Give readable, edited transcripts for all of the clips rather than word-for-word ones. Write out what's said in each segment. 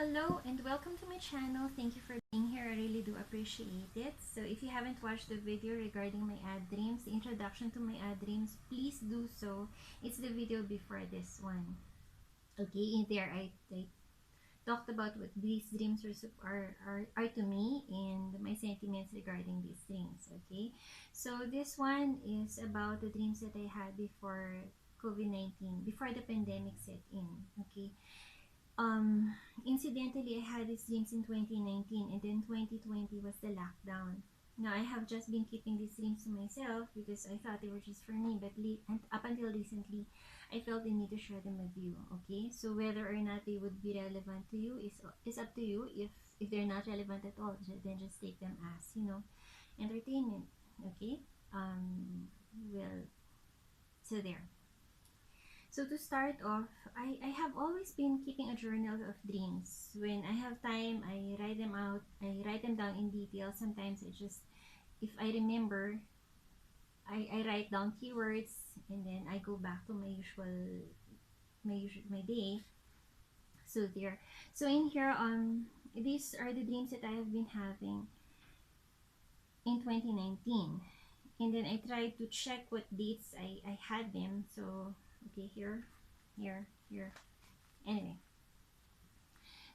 Hello and welcome to my channel. Thank you for being here. I really do appreciate it. So if you haven't watched the video regarding my ad dreams, the introduction to my ad dreams, please do so. It's the video before this one. Okay, in there I talked about what these dreams are to me and my sentiments regarding these dreams. Okay, so this one is about the dreams that I had before COVID-19, before the pandemic set in. Okay, um, incidentally, I had these dreams in 2019, and then 2020 was the lockdown. Now, I have just been keeping these dreams to myself because I thought they were just for me, but and up until recently, I felt the need to share them with you. Okay, so whether or not they would be relevant to you is up to you. If they're not relevant at all, then just take them as entertainment. Okay, well, so there. So to start off, I have always been keeping a journal of dreams. When I have time, I write them out. I write them down in detail. Sometimes I just, if I remember, I write down keywords and then I go back to my day. So there. So in here, these are the dreams that I have been having in 2019. And then I tried to check what dates I had them. So, okay, here. Anyway,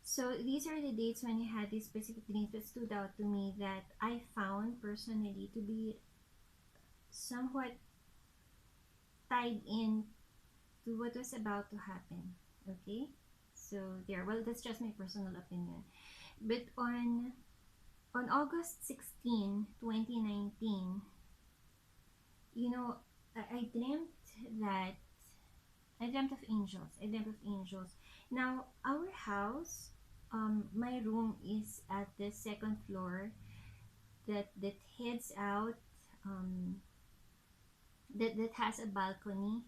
so these are the dates when I had these specific dreams that stood out to me that I found personally to be somewhat tied in to what was about to happen. Okay, so there. Well, that's just my personal opinion. But on August 16, 2019, you know, I dreamt that I dreamt of angels. I dreamt of angels. Now, our house, my room is at the second floor that heads out, um, that has a balcony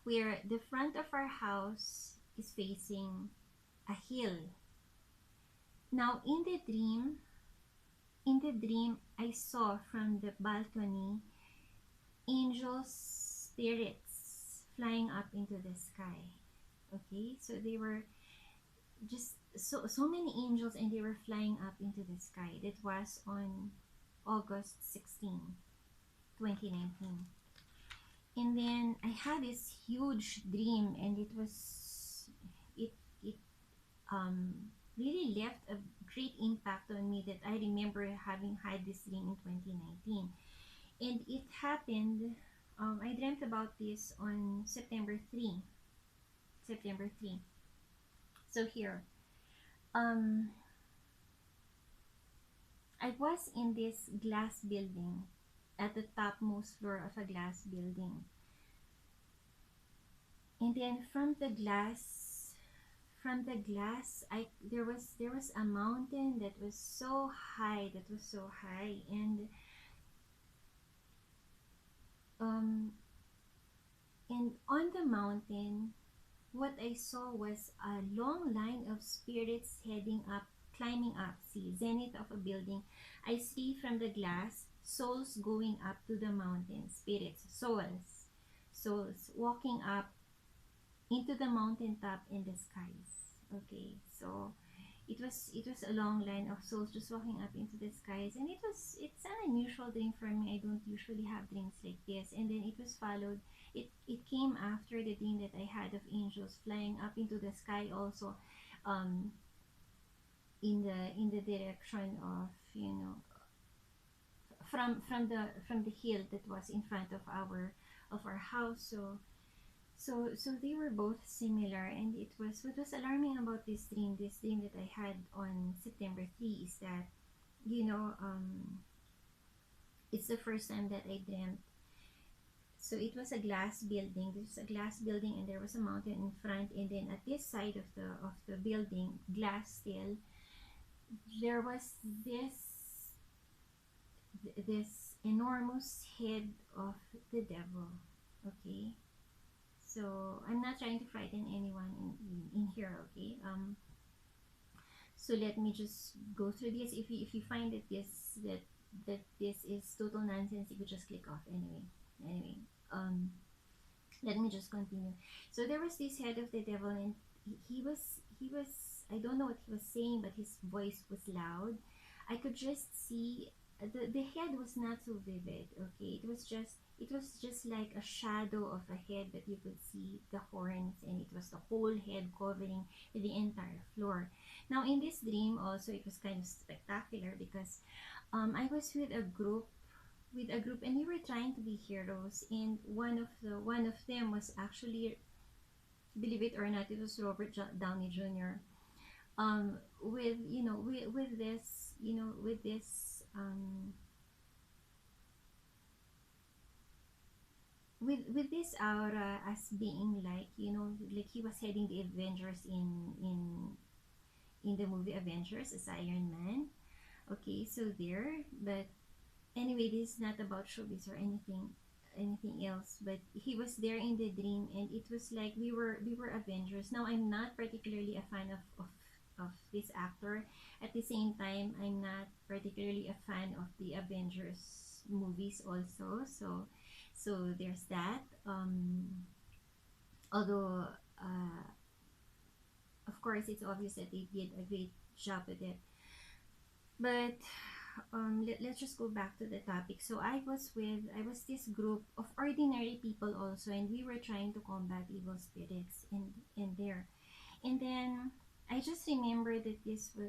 where the front of our house is facing a hill. Now, in the dream, I saw from the balcony angels, spirits flying up into the sky. Okay, so they were just so many angels and they were flying up into the sky. That was on August 16, 2019. And then I had this huge dream and it um really left a great impact on me that I remember having had this dream in 2019. And it happened, I dreamt about this on September 3. So here, um I was in this glass building, at the topmost floor of a glass building. And then from the glass, I there was a mountain that was so high, and um on the mountain, what I saw was a long line of spirits heading up, climbing up. See, zenith of a building. I see from the glass souls going up to the mountain. Spirits, souls walking up into the mountaintop in the skies. Okay, so it was a long line of souls just walking up into the skies, and it's an unusual dream for me. I don't usually have dreams like this. And then it was followed, it came after the dream that I had of angels flying up into the sky also, um in the direction of, from the hill that was in front of our house. So they were both similar, and it was what was alarming about this dream that I had on September 3 is that, you know, it's the first time that I dreamt. So it was a glass building. This was a glass building, and there was a mountain in front, and then at this side of the building, glass still, there was this enormous head of the devil. Okay, so I'm not trying to frighten anyone in here. Okay, so let me just go through this. If you find that this is total nonsense, you could just click off. Anyway, um let me just continue. So there was this head of the devil, he was I don't know what he was saying, but his voice was loud. I could just see the head was not so vivid. Okay, it was just like a shadow of a head, but you could see the horns, and it was the whole head covering the entire floor. Now in this dream also, it was kind of spectacular because I was with a group, and we were trying to be heroes, and one of them was actually, believe it or not, it was Robert Downey Jr. With this, with this aura, as being like, like he was heading the Avengers in the movie Avengers as Iron Man. Okay, so there. But anyway, this is not about showbiz or anything else, but he was there in the dream, and it was like we were Avengers. Now I'm not particularly a fan of this actor. At the same time, I'm not particularly a fan of the Avengers movies also. So there's that. Although of course it's obvious that they did a great job with it. But let's just go back to the topic. So I was this group of ordinary people also, and we were trying to combat evil spirits in there. And then I just remember that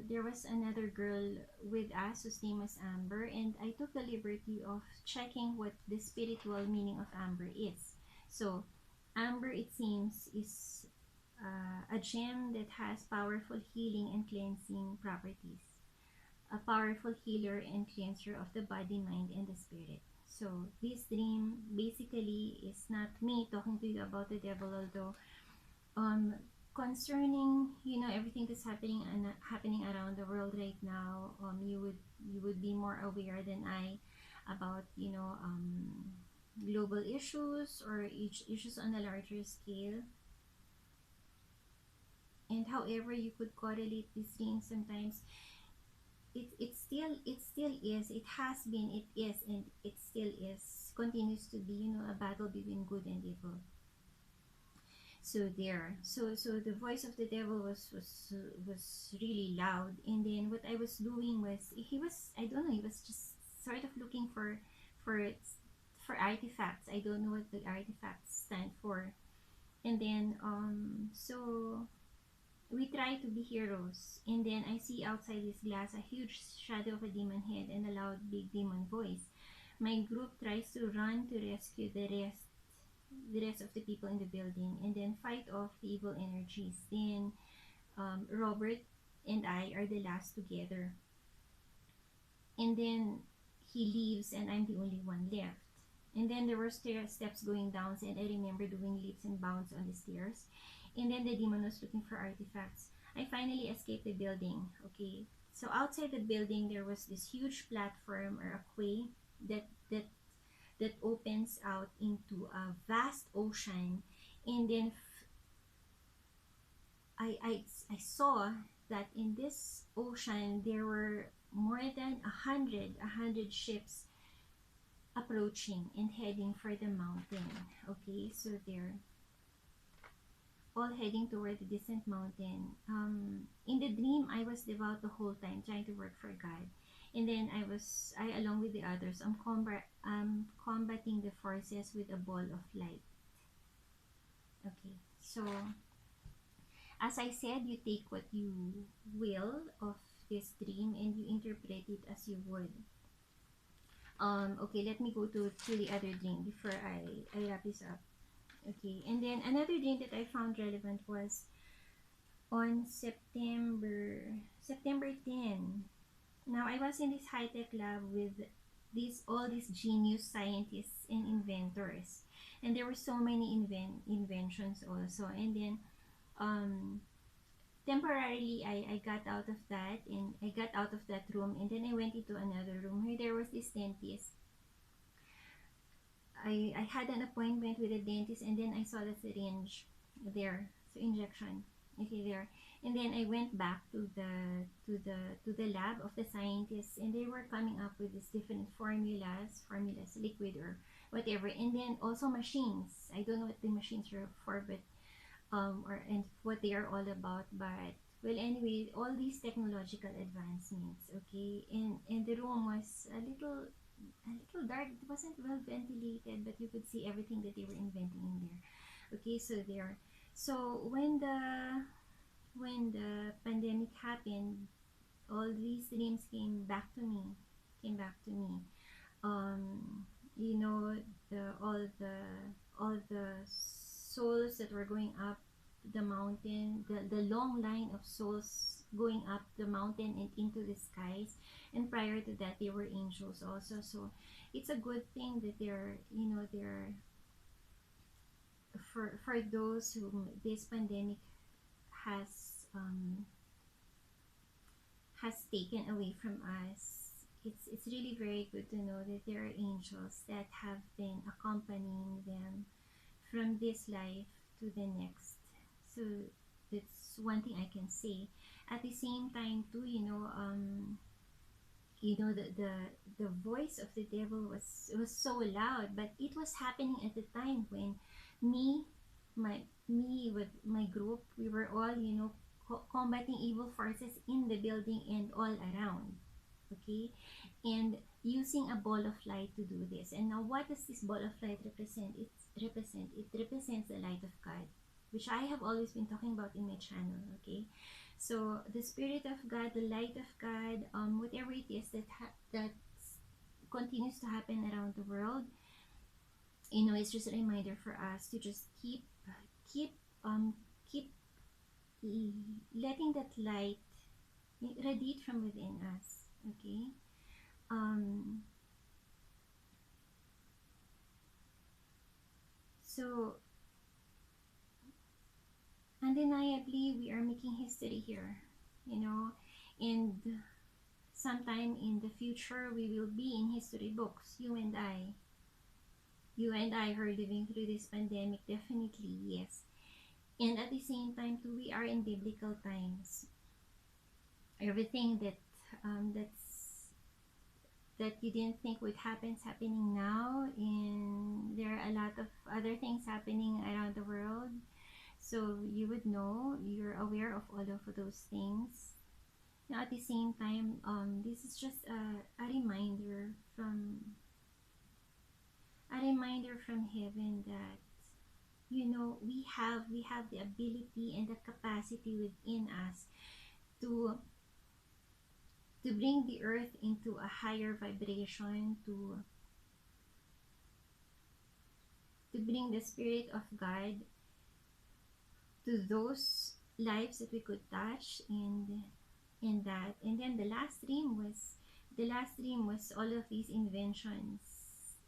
there was another girl with us whose name was Amber, and I took the liberty of checking what the spiritual meaning of Amber is. So Amber, it seems, is a gem that has powerful healing and cleansing properties, a powerful healer and cleanser of the body, mind, and the spirit. So this dream basically is not me talking to you about the devil, although um concerning, everything that's happening around the world right now, you would be more aware than I about, global issues or issues on a larger scale. And however you could correlate these things sometimes, it has been, it is, and it still is, continues to be, a battle between good and evil. So there, so the voice of the devil was really loud. And then what I was doing was, he was, I don't know, he was just sort of looking for for artifacts. I don't know what the artifacts stand for. And then so we try to be heroes, and then I see outside this glass a huge shadow of a demon head and a loud big demon voice. My group tries to run to rescue the rest of the people in the building, and then fight off the evil energies. Then Robert and I are the last together, and then he leaves, and I'm the only one left. And then there were steps going down, and I remember doing leaps and bounds on the stairs. And then the demon was looking for artifacts. I finally escaped the building. Okay, so outside the building there was this huge platform, or a quay, that opens out into a vast ocean. And then I saw that in this ocean there were more than a hundred ships approaching and heading for the mountain. Okay, so they're all heading toward the distant mountain. In the dream, I was devout the whole time, trying to work for God. And then I along with the others, combating the forces with a ball of light. Okay, so as I said, you take what you will of this dream, and you interpret it as you would. Okay, let me go to the other dream before I wrap this up. Okay, and then another dream that I found relevant was on September 10. Now I was in this high-tech lab with all these genius scientists and inventors, and there were so many inventions also. And then temporarily I got out of that, and I got out of that room, and then I went into another room where there was this dentist. I had an appointment with a dentist, and then I saw the syringe there, so injection. Okay, there. And then I went back to the lab of the scientists, and they were coming up with these different formulas, liquid or whatever. And then also machines. I don't know what the machines are for, but or and what they are all about. But well, anyway, all these technological advancements, okay, and the room was a little dark. It wasn't well ventilated, but you could see everything that they were inventing in there. Okay, so there. So when the pandemic happened, all these dreams came back to me. Came back to me. You know, the all the souls that were going up the mountain, the long line of souls going up the mountain and into the skies. And prior to that, they were angels also. So it's a good thing that they're, you know, they're for those whom this pandemic has um, has taken away from us. It's really very good to know that there are angels that have been accompanying them from this life to the next. So that's one thing I can say. At the same time too, the voice of the devil was so loud, but it was happening at the time when me my me with my group, we were all, combating evil forces in the building and all around. Okay, and using a ball of light to do this. And now, what does this ball of light represent? It represents the light of God, which I have always been talking about in my channel. Okay, so the spirit of God, the light of God, whatever it is that continues to happen around the world, it's just a reminder for us to just keep um keep letting that light radiate from within us. Okay, um so undeniably we are making history here, and sometime in the future we will be in history books. You and I who are living through this pandemic, definitely yes. And at the same time too, we are in biblical times. Everything that you didn't think would happen is happening now, and there are a lot of other things happening around the world. So you would know, you're aware of all of those things. Now at the same time, this is just a reminder from heaven that, we have the ability and the capacity within us to bring the earth into a higher vibration, to bring the spirit of God to those lives that we could touch. And then the last dream was all of these inventions,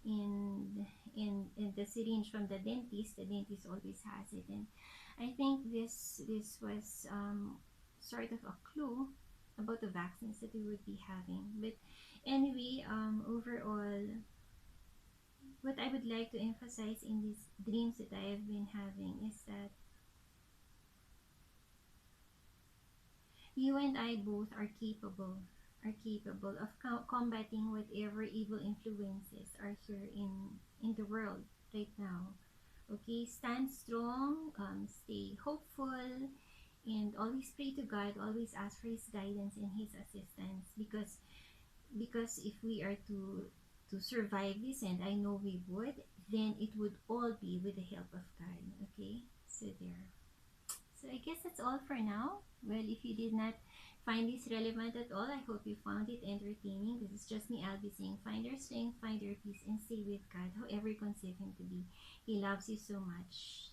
and the syringe from the dentist always has it. And I think this was sort of a clue about the vaccines that we would be having. But anyway, overall, what I would like to emphasize in these dreams that I have been having is that you and I both are capable of combating whatever evil influences are here in the world right now. Okay, stand strong, stay hopeful, and always pray to God. Always ask for His guidance and His assistance, because if we are to survive this, and I know we would, then it would all be with the help of God. Okay, so there. So I guess that's all for now. Well, if you did not find this relevant at all, I hope you found it entertaining. This is just me, Alvie, saying find your strength, find your peace, and stay with God, however you conceive Him to be. He loves you so much.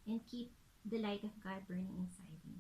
And keep the light of God burning inside you.